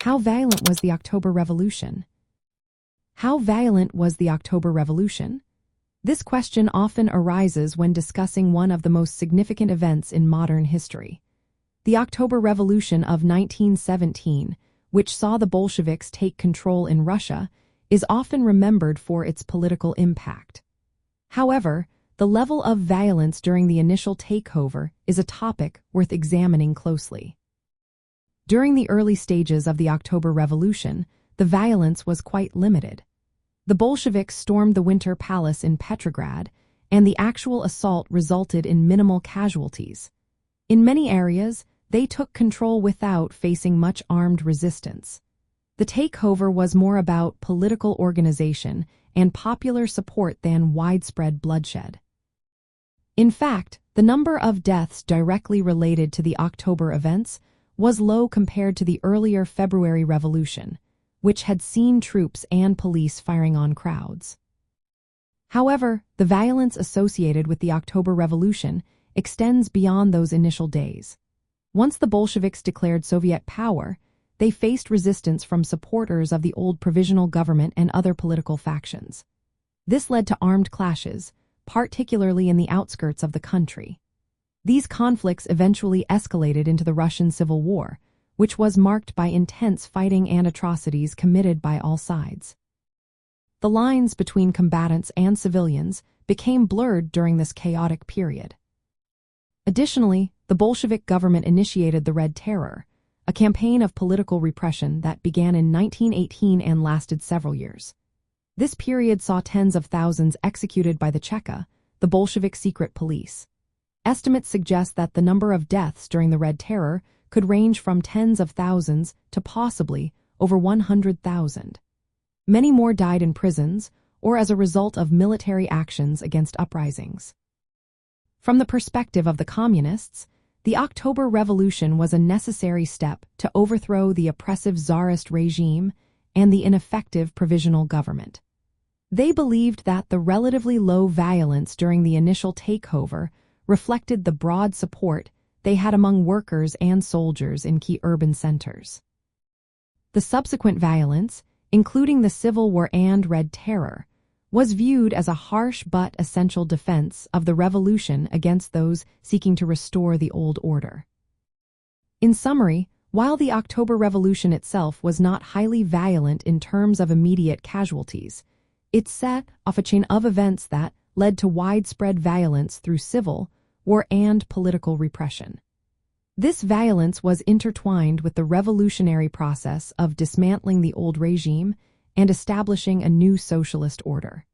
How violent was the October Revolution? How violent was the October Revolution? This question often arises when discussing one of the most significant events in modern history. The October Revolution of 1917, which saw the Bolsheviks take control in Russia, is often remembered for its political impact. However, the level of violence during the initial takeover is a topic worth examining closely. During the early stages of the October Revolution, the violence was quite limited. The Bolsheviks stormed the Winter Palace in Petrograd, and the actual assault resulted in minimal casualties. In many areas, they took control without facing much armed resistance. The takeover was more about political organization and popular support than widespread bloodshed. In fact, the number of deaths directly related to the October events was low compared to the earlier February Revolution, which had seen troops and police firing on crowds. However, the violence associated with the October Revolution extends beyond those initial days. Once the Bolsheviks declared Soviet power, they faced resistance from supporters of the old provisional government and other political factions. This led to armed clashes, particularly in the outskirts of the country. These conflicts eventually escalated into the Russian Civil War, which was marked by intense fighting and atrocities committed by all sides. The lines between combatants and civilians became blurred during this chaotic period. Additionally, the Bolshevik government initiated the Red Terror, a campaign of political repression that began in 1918 and lasted several years. This period saw tens of thousands executed by the Cheka, the Bolshevik secret police. Estimates suggest that the number of deaths during the Red Terror could range from tens of thousands to possibly over 100,000. Many more died in prisons or as a result of military actions against uprisings. From the perspective of the Communists, the October Revolution was a necessary step to overthrow the oppressive Tsarist regime and the ineffective provisional government. They believed that the relatively low violence during the initial takeover reflected the broad support they had among workers and soldiers in key urban centers. The subsequent violence, including the Civil War and Red Terror, was viewed as a harsh but essential defense of the revolution against those seeking to restore the old order. In summary, while the October Revolution itself was not highly violent in terms of immediate casualties, it set off a chain of events that led to widespread violence through civil war and political repression. This violence was intertwined with the revolutionary process of dismantling the old regime and establishing a new socialist order.